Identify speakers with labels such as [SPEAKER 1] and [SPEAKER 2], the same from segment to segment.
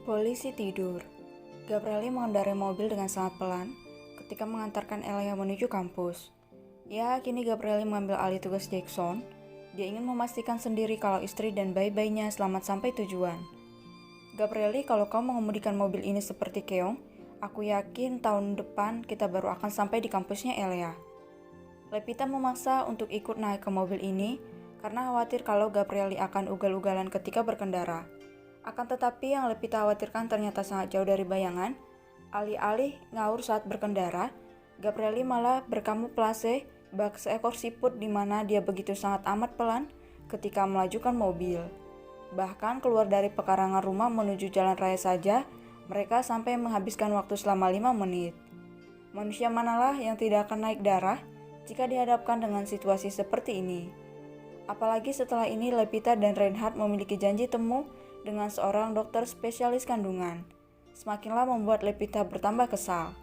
[SPEAKER 1] Polisi tidur. Gabrieli mengendarai mobil dengan sangat pelan ketika mengantarkan Elia menuju kampus. Kini Gabrieli mengambil alih tugas Jackson. Dia ingin memastikan sendiri kalau istri dan bayi-bayinya selamat sampai tujuan. Gabrieli, kalau kau mengemudikan mobil ini seperti keong, aku yakin tahun depan kita baru akan sampai di kampusnya Elia. Levita memaksa untuk ikut naik ke mobil ini karena khawatir kalau Gabrieli akan ugal-ugalan ketika berkendara. Akan tetapi yang Levita khawatirkan ternyata sangat jauh dari bayangan. Alih-alih ngawur saat berkendara, Gabrieli malah berkamuflase bak seekor siput di mana dia begitu sangat amat pelan ketika melajukan mobil. Bahkan keluar dari pekarangan rumah menuju jalan raya saja, mereka sampai menghabiskan waktu selama 5 menit. Manusia manalah yang tidak akan naik darah jika dihadapkan dengan situasi seperti ini? Apalagi setelah ini Levita dan Reinhard memiliki janji temu dengan seorang dokter spesialis kandungan. Semakinlah membuat Levita bertambah kesal.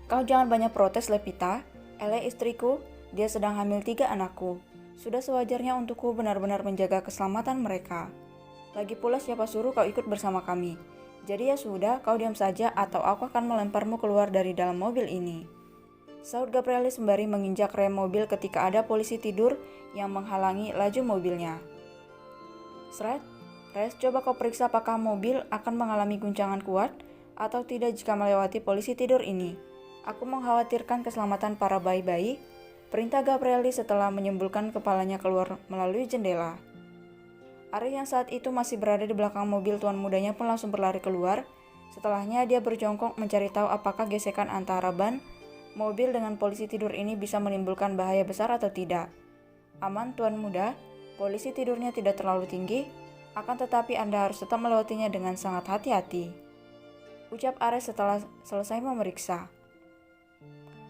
[SPEAKER 1] Kau jangan banyak protes, Levita. Elia istriku, dia sedang hamil 3 anakku. Sudah sewajarnya untukku benar-benar menjaga keselamatan mereka. Lagi pula siapa suruh kau ikut bersama kami? Jadi ya sudah, kau diam saja atau aku akan melemparmu keluar dari dalam mobil ini. Sahut Gabrieli sembari menginjak rem mobil ketika ada polisi tidur yang menghalangi laju mobilnya. Sret, Res, coba kau periksa apakah mobil akan mengalami guncangan kuat atau tidak jika melewati polisi tidur ini. Aku mengkhawatirkan keselamatan para bayi-bayi, perintah Gabrieli setelah menyembulkan kepalanya keluar melalui jendela. Ari yang saat itu masih berada di belakang mobil tuan mudanya pun langsung berlari keluar. Setelahnya dia berjongkok mencari tahu apakah gesekan antara ban mobil dengan polisi tidur ini bisa menimbulkan bahaya besar atau tidak. Aman tuan muda, polisi tidurnya tidak terlalu tinggi, akan tetapi Anda harus tetap melewatinya dengan sangat hati-hati. Ucap Ares setelah selesai memeriksa.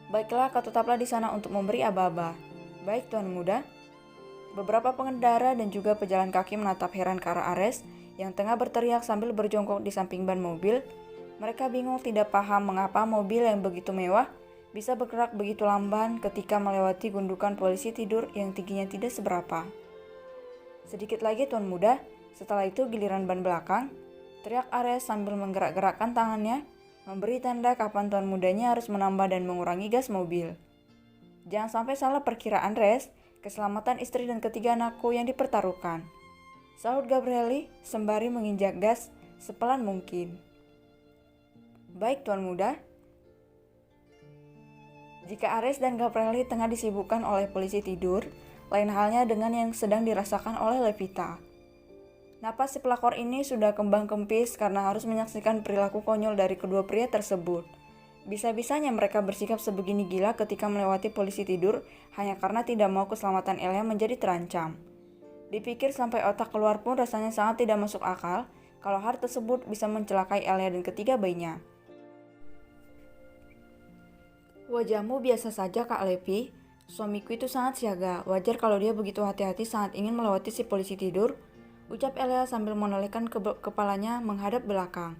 [SPEAKER 1] Baiklah, kau tetaplah di sana untuk memberi aba-aba. Baik tuan muda. Beberapa pengendara dan juga pejalan kaki menatap heran ke arah Ares yang tengah berteriak sambil berjongkok di samping ban mobil. Mereka bingung tidak paham mengapa mobil yang begitu mewah bisa bergerak begitu lamban ketika melewati gundukan polisi tidur yang tingginya tidak seberapa. Sedikit lagi tuan muda, setelah itu giliran ban belakang, teriak Ares sambil menggerak-gerakkan tangannya, memberi tanda kapan tuan mudanya harus menambah dan mengurangi gas mobil. Jangan sampai salah perkiraan Res, keselamatan istri dan ketiga anakku yang dipertaruhkan. Sahut Gabrieli sembari menginjak gas sepelan mungkin. Baik tuan muda. Jika Ares dan Gabrieli tengah disibukkan oleh polisi tidur, lain halnya dengan yang sedang dirasakan oleh Levita. Napas si pelakor ini sudah kembang kempis karena harus menyaksikan perilaku konyol dari kedua pria tersebut. Bisa-bisanya mereka bersikap sebegini gila ketika melewati polisi tidur hanya karena tidak mau keselamatan Elia menjadi terancam. Dipikir sampai otak keluar pun rasanya sangat tidak masuk akal kalau hal tersebut bisa mencelakai Elia dan ketiga bayinya. Wajahmu biasa saja Kak Levi. Suamiku itu sangat siaga, wajar kalau dia begitu hati-hati sangat ingin melewati si polisi tidur, ucap Elia sambil menolehkan kepalanya menghadap belakang.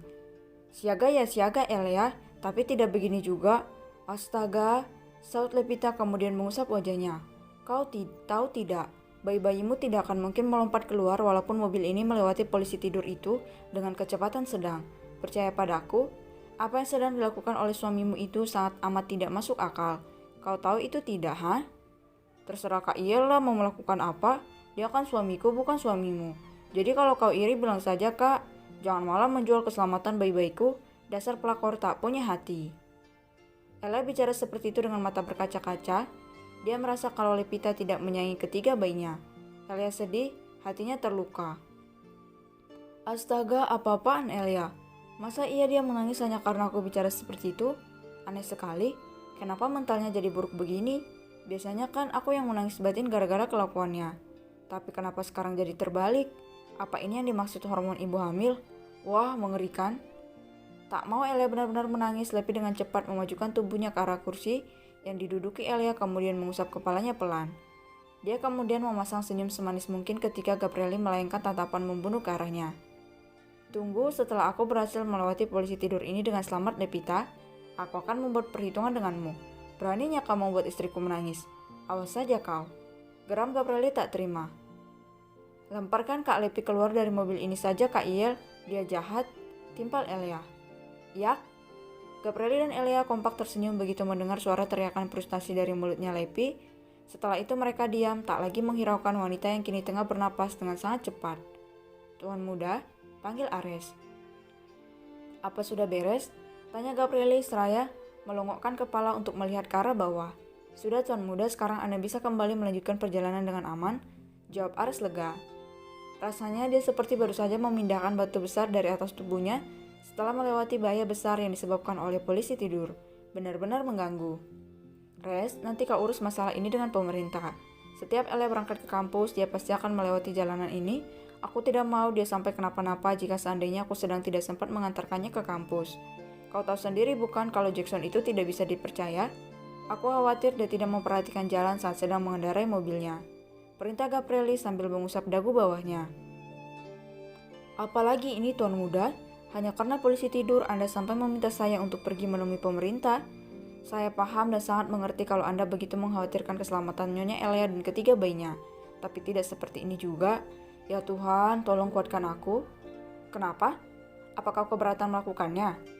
[SPEAKER 1] Siaga ya siaga Elia, tapi tidak begini juga. Astaga, saut Levita kemudian mengusap wajahnya. Kau tahu tidak, bayi-bayimu tidak akan mungkin melompat keluar walaupun mobil ini melewati polisi tidur itu dengan kecepatan sedang. Percaya padaku, apa yang sedang dilakukan oleh suamimu itu sangat amat tidak masuk akal. Kau tahu itu tidak, ha? Terserah Kak Iyalah mau melakukan apa, dia kan suamiku bukan suamimu. Jadi kalau kau iri bilang saja Kak, jangan malah menjual keselamatan bayi-bayiku, dasar pelakor tak punya hati. Ella bicara seperti itu dengan mata berkaca-kaca, dia merasa kalau Levita tidak menyayangi ketiga bayinya. Elia sedih, hatinya terluka. Astaga, apa-apaan Elia? Masa iya dia menangis hanya karena aku bicara seperti itu? Aneh sekali. Kenapa mentalnya jadi buruk begini? Biasanya kan aku yang menangis batin gara-gara kelakuannya. Tapi kenapa sekarang jadi terbalik? Apa ini yang dimaksud hormon ibu hamil? Wah, mengerikan. Tak mau Elia benar-benar menangis, Levi dengan cepat memajukan tubuhnya ke arah kursi yang diduduki Elia kemudian mengusap kepalanya pelan. Dia kemudian memasang senyum semanis mungkin ketika Gabrieli melayangkan tatapan membunuh ke arahnya. Tunggu, setelah aku berhasil melewati polisi tidur ini dengan selamat Levita, aku akan membuat perhitungan denganmu. Beraninya kau membuat istriku menangis. Awas saja kau. Geram Gabrieli tak terima. Lemparkan Kak Levi keluar dari mobil ini saja Kak Iel. Dia jahat, timpal Elia. Yak, Gabrieli dan Elia kompak tersenyum begitu mendengar suara teriakan frustasi dari mulutnya Lepi. Setelah itu mereka diam, tak lagi menghiraukan wanita yang kini tengah bernapas dengan sangat cepat. Tuan muda, panggil Ares. Apa sudah beres? Tanya Gabrieli seraya melongokkan kepala untuk melihat ke arah bawah. Sudah tuan muda, sekarang Anda bisa kembali melanjutkan perjalanan dengan aman, jawab Ares lega. Rasanya dia seperti baru saja memindahkan batu besar dari atas tubuhnya setelah melewati bahaya besar yang disebabkan oleh polisi tidur. Benar-benar mengganggu. Res, nanti kau urus masalah ini dengan pemerintah. Setiap Elia berangkat ke kampus, dia pasti akan melewati jalanan ini. Aku tidak mau dia sampai kenapa-napa jika seandainya aku sedang tidak sempat mengantarkannya ke kampus. Kau tahu sendiri bukan kalau Jackson itu tidak bisa dipercaya? Aku khawatir dia tidak memperhatikan jalan saat sedang mengendarai mobilnya. Perintah Gabrieli sambil mengusap dagu bawahnya. Apalagi ini tuan muda, hanya karena polisi tidur Anda sampai meminta saya untuk pergi menemui pemerintah. Saya paham dan sangat mengerti kalau Anda begitu mengkhawatirkan keselamatan Nyonya Elia dan ketiga bayinya. Tapi tidak seperti ini juga. Ya Tuhan, tolong kuatkan aku. Kenapa? Apakah kau keberatan melakukannya?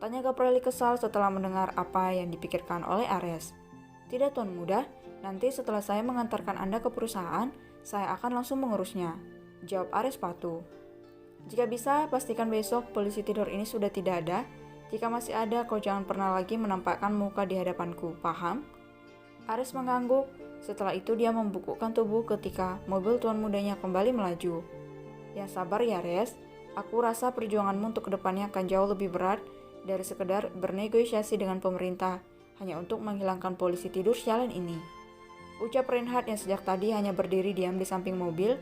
[SPEAKER 1] Tanya Gabrieli kesal setelah mendengar apa yang dipikirkan oleh Ares. Tidak tuan muda, nanti setelah saya mengantarkan Anda ke perusahaan, saya akan langsung mengurusnya. Jawab Ares patuh. Jika bisa, pastikan besok polisi tidur ini sudah tidak ada. Jika masih ada, kau jangan pernah lagi menampakkan muka di hadapanku, paham? Ares mengangguk. Setelah itu dia membungkukkan tubuh ketika mobil tuan mudanya kembali melaju. Ya sabar ya Res, aku rasa perjuanganmu untuk kedepannya akan jauh lebih berat dari sekedar bernegosiasi dengan pemerintah hanya untuk menghilangkan polisi tidur sialan ini. Ucap Reinhard yang sejak tadi hanya berdiri diam di samping mobil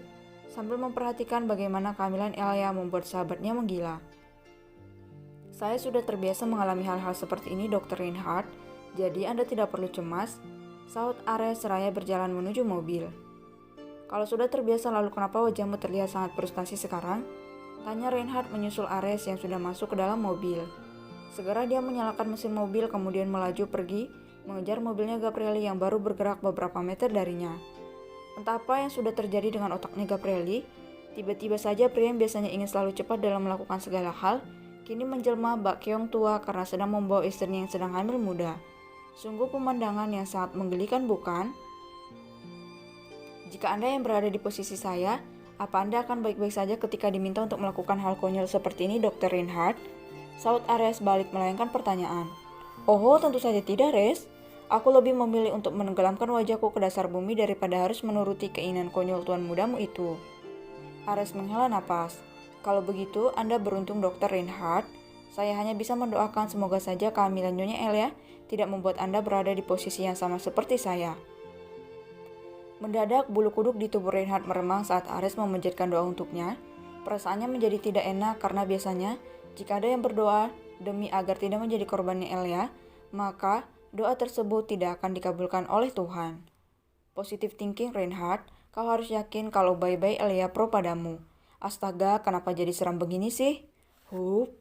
[SPEAKER 1] sambil memperhatikan bagaimana kehamilan Elia membuat sahabatnya menggila. Saya sudah terbiasa mengalami hal-hal seperti ini, Dr. Reinhard, jadi Anda tidak perlu cemas, sahut Ares seraya berjalan menuju mobil. Kalau sudah terbiasa lalu kenapa wajahmu terlihat sangat frustasi sekarang? Tanya Reinhard menyusul Ares yang sudah masuk ke dalam mobil. Segera dia menyalakan mesin mobil kemudian melaju pergi mengejar mobilnya Gabrieli yang baru bergerak beberapa meter darinya. Entah apa yang sudah terjadi dengan otaknya Gabrieli, tiba-tiba saja pria yang biasanya ingin selalu cepat dalam melakukan segala hal, kini menjelma bak keong tua karena sedang membawa istrinya yang sedang hamil muda. Sungguh pemandangan yang sangat menggelikan bukan? Jika Anda yang berada di posisi saya, apa Anda akan baik-baik saja ketika diminta untuk melakukan hal konyol seperti ini, Dr. Reinhard? Saud Ares balik melayangkan pertanyaan. Oh, tentu saja tidak, Res. Aku lebih memilih untuk menenggelamkan wajahku ke dasar bumi daripada harus menuruti keinginan konyol tuan mudamu itu. Ares menghela napas. Kalau begitu, Anda beruntung, Dr. Reinhard. Saya hanya bisa mendoakan semoga saja kehamilan Nyonya Elia tidak membuat Anda berada di posisi yang sama seperti saya. Mendadak bulu kuduk di tubuh Reinhard meremang saat Ares memanjatkan doa untuknya. Perasaannya menjadi tidak enak karena biasanya jika ada yang berdoa demi agar tidak menjadi korbannya Elia, maka doa tersebut tidak akan dikabulkan oleh Tuhan. Positive thinking Reinhard, kau harus yakin kalau bayi-bayi Elia pro padamu. Astaga, kenapa jadi seram begini sih? Hup.